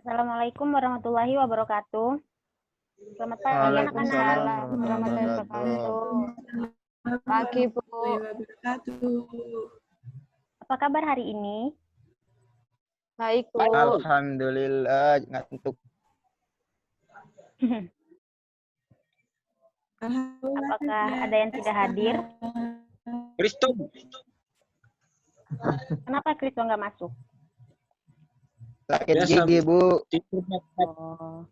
Assalamualaikum warahmatullahi wabarakatuh. Selamat pagi anak-anak. Waalaikumsalam warahmatullahi wabarakatuh. Pagi, Bu. Apa kabar hari ini? Baik, Bu. Alhamdulillah, ngantuk. Apakah ada yang tidak hadir? Kristo. Kenapa Kristo nggak masuk? Sakit Biasa, gigi, Bu. Oh,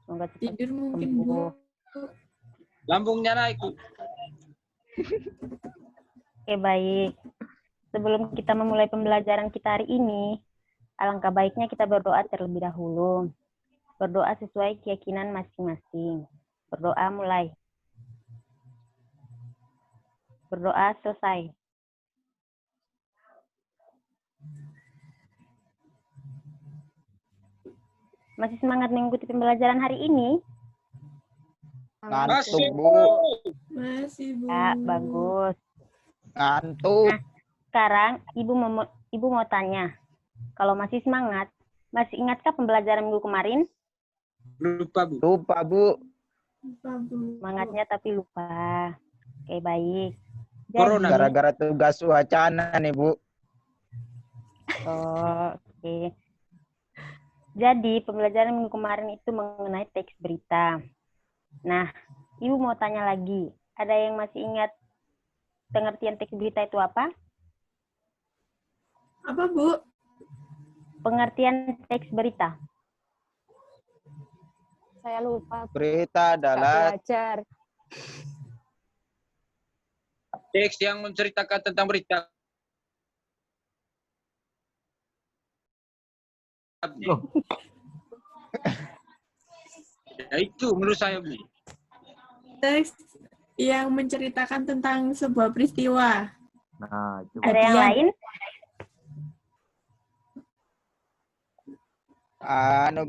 semoga cepat Tidur mungkin, sembuh. Bu. Lambungnya naik. Oke, baik. Sebelum kita memulai pembelajaran kita hari ini, alangkah baiknya kita berdoa terlebih dahulu. Berdoa sesuai keyakinan masing-masing. Berdoa mulai. Berdoa selesai. Masih semangat mengikuti pembelajaran hari ini? Ngantuk, Masih, Bu. Masih, Bu. Ya, bagus. Ngantuk. Sekarang Ibu mau tanya, kalau masih semangat, masih ingatkah pembelajaran minggu kemarin? Lupa, Bu. Lupa, Bu. Lupa, Bu. Semangatnya tapi lupa. Oke, baik. Corona. Gara-gara tugas wacana nih, Bu. Oh, oke. Jadi, pembelajaran minggu kemarin itu mengenai teks berita. Nah, Ibu mau tanya lagi. Ada yang masih ingat pengertian teks berita itu apa? Apa, Bu? Pengertian teks berita. Saya lupa. Berita Nggak adalah belajar. Teks yang menceritakan tentang berita. Ya itu menurut saya, Bu. Teks yang menceritakan tentang sebuah peristiwa. Nah, itu. Ada yang Kejadian. lain?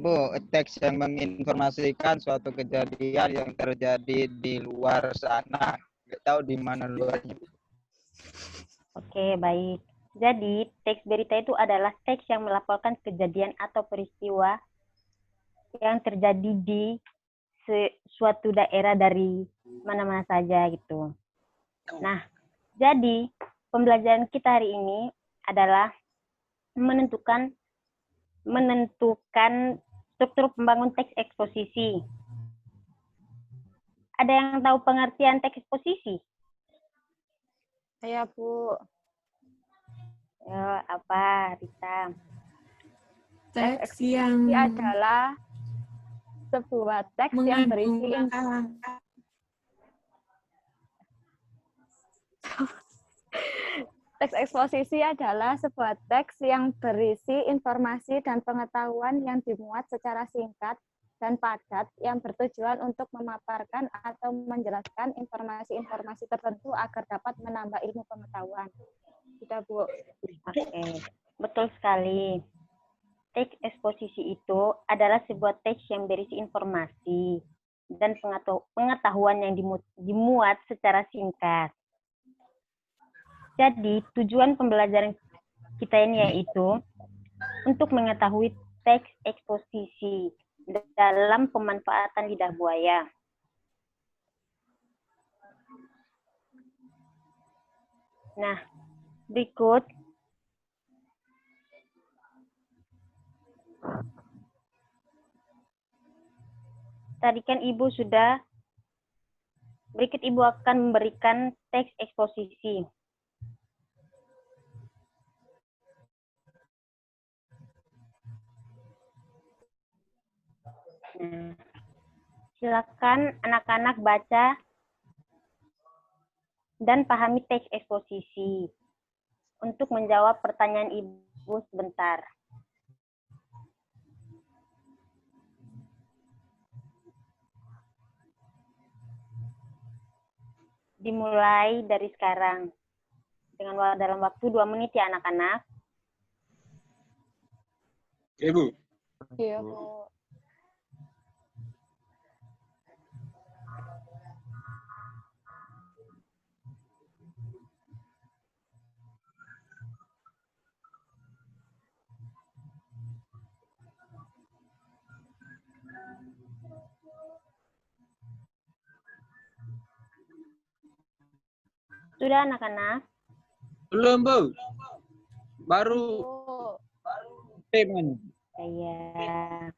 Bu, teks yang menginformasikan suatu kejadian yang terjadi di luar sana. Nggak tahu di mana luarnya. Oke, baik. Jadi, teks berita itu adalah teks yang melaporkan kejadian atau peristiwa yang terjadi di suatu daerah dari mana-mana saja gitu. Nah, jadi pembelajaran kita hari ini adalah menentukan struktur pembangun teks eksposisi. Ada yang tahu pengertian teks eksposisi? Saya, Bu. Ya, apa, Rita? Teks yang Ini adalah sebuah teks yang berisi langkah-langkah. Teks eksposisi adalah sebuah teks yang berisi informasi dan pengetahuan yang dimuat secara singkat dan padat yang bertujuan untuk memaparkan atau menjelaskan informasi-informasi tertentu agar dapat menambah ilmu pengetahuan. Sudah, Bu. Oke, betul sekali. Teks eksposisi itu adalah sebuah teks yang berisi informasi dan pengetahuan yang dimuat secara singkat. Jadi, tujuan pembelajaran kita ini yaitu untuk mengetahui teks eksposisi dalam pemanfaatan lidah buaya. Nah, berikut tadi kan Ibu sudah, berikut Ibu akan memberikan teks eksposisi. Nah, silakan anak-anak baca dan pahami teks eksposisi. Untuk menjawab pertanyaan Ibu sebentar. Dimulai dari sekarang. Dalam waktu 2 menit ya anak-anak. Ibu. Iya, Bu. Sudah anak-anak? Belum, Bu. Baru Bu. temanya. Saya.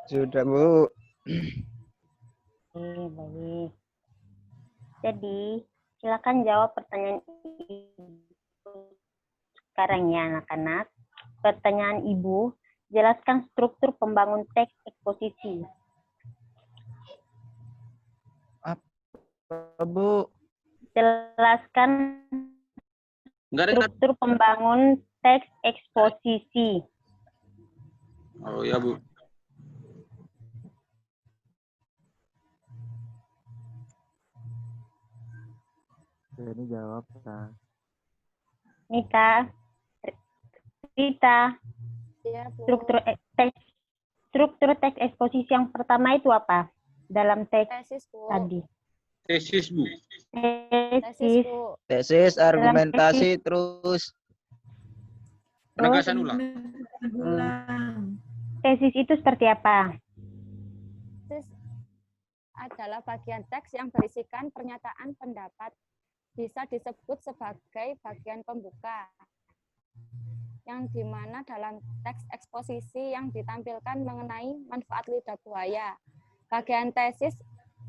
Sudah, Bu. Oke, baik. Jadi, silakan jawab pertanyaan Ibu sekarang ya anak-anak. Pertanyaan Ibu, jelaskan struktur pembangun teks eksposisi. Bu. Jelaskan Enggak dengar. struktur pembangun teks eksposisi. Oh ya, Bu. Ini jawab, Kak. Nita, Rita, Ya, Bu. struktur teks eksposisi yang pertama itu apa? Dalam teks Tesis, Bu. tadi. Tesis, Bu. Tesis, Tesis, Bu. Tesis, argumentasi, terus Penegasan ulang. Ulang. tesis itu seperti apa? Tesis adalah bagian teks yang berisikan pernyataan pendapat. Bisa disebut sebagai bagian pembuka. Yang dimana dalam teks eksposisi yang ditampilkan mengenai manfaat lidah buaya. Bagian tesis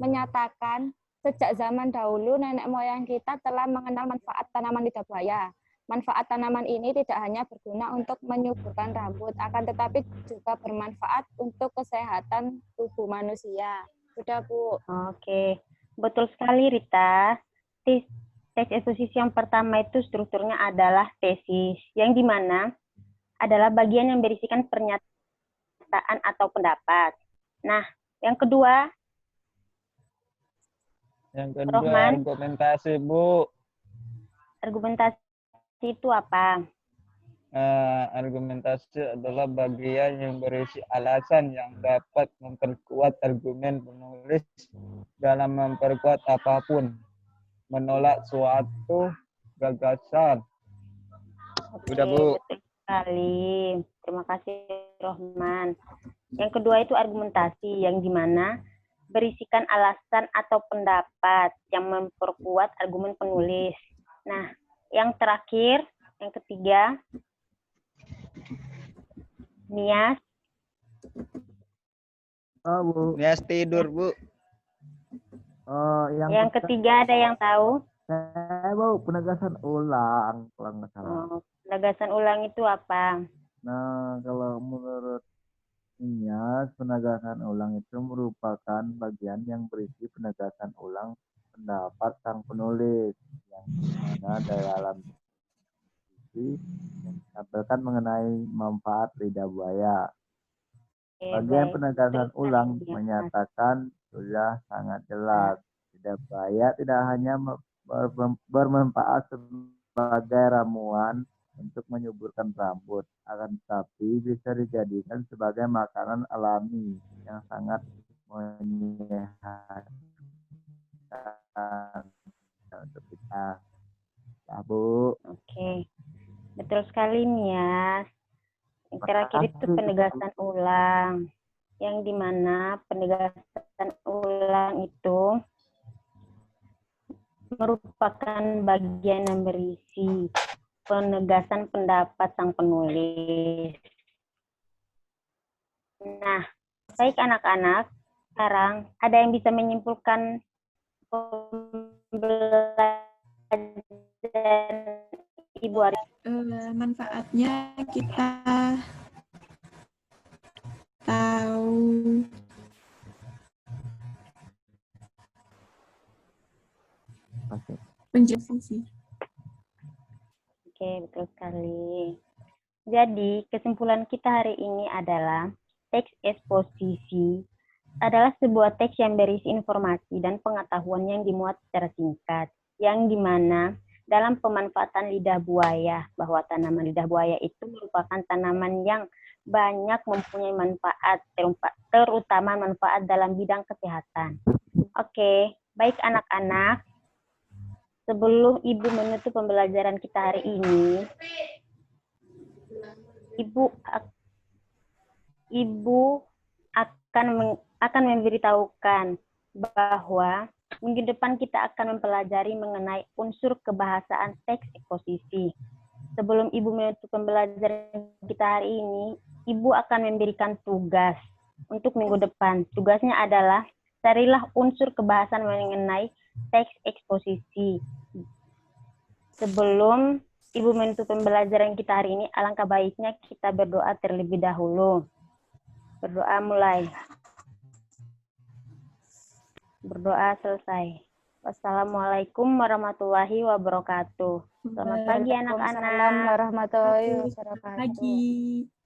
menyatakan sejak zaman dahulu nenek moyang kita telah mengenal manfaat tanaman lidah buaya. Manfaat tanaman ini tidak hanya berguna untuk menyuburkan rambut, akan tetapi juga bermanfaat untuk kesehatan tubuh manusia. Sudah, Bu. Oke, betul sekali Rita. Teks eksposisi yang pertama itu strukturnya adalah tesis, yang dimana adalah bagian yang berisikan pernyataan atau pendapat. Nah, yang kedua, Rohman. argumentasi, Bu. Argumentasi itu apa? Argumentasi adalah bagian yang berisi alasan yang dapat memperkuat argumen penulis dalam memperkuat apapun, menolak suatu gagasan. Oke, Udah, Bu. betul sekali. Terima kasih, Rohman. Yang kedua itu argumentasi, yang dimana berisikan alasan atau pendapat yang memperkuat argumen penulis. Nah, yang terakhir, yang ketiga, Nias. Oh, Bu. Nias tidur, Bu. Oh, Yang ketiga ada yang tahu? saya, Bu, penegasan ulang, kalau nggak salah. Penegasan ulang itu apa? Nah, kalau menurut Nias, penegasan ulang itu merupakan bagian yang berisi penegasan ulang pendapat sang penulis, yang mana dalam sisi ditampilkan mengenai manfaat lidah buaya. Bagian Baik. Penegasan Terus ulang tadi, ya. menyatakan sudah sangat jelas. Lidah buaya tidak hanya bermanfaat sebagai ramuan untuk menyuburkan rambut, akan tetapi bisa dijadikan sebagai makanan alami yang sangat menyehatkan untuk kita. Ya, Bu. Oke, betul sekali Nias. Yang terakhir itu penegasan ulang, yang dimana penegasan ulang itu merupakan bagian yang berisi penegasan pendapat sang penulis. Nah, baik anak-anak, sekarang ada yang bisa menyimpulkan pembelajaran Ibu Ari? Manfaatnya kita tahu penjelasan sih. Oke, betul sekali. Jadi, kesimpulan kita hari ini adalah teks eksposisi adalah sebuah teks yang berisi informasi dan pengetahuan yang dimuat secara singkat, yang dimana dalam pemanfaatan lidah buaya, bahwa tanaman lidah buaya itu merupakan tanaman yang banyak mempunyai manfaat, terutama manfaat dalam bidang kesehatan. Oke, Baik anak-anak, sebelum Ibu menutup pembelajaran kita hari ini, Ibu akan memberitahukan bahwa minggu depan kita akan mempelajari mengenai unsur kebahasaan teks eksposisi. Sebelum Ibu menutup pembelajaran kita hari ini, Ibu akan memberikan tugas untuk minggu depan. Tugasnya adalah carilah unsur kebahasaan mengenai teks eksposisi. Sebelum Ibu menutup pembelajaran kita hari ini, alangkah baiknya kita berdoa terlebih dahulu. Berdoa mulai. Berdoa selesai. Wassalamualaikum warahmatullahi wabarakatuh. Selamat pagi anak-anak. Waalaikumsalam warahmatullahi wabarakatuh. Pagi.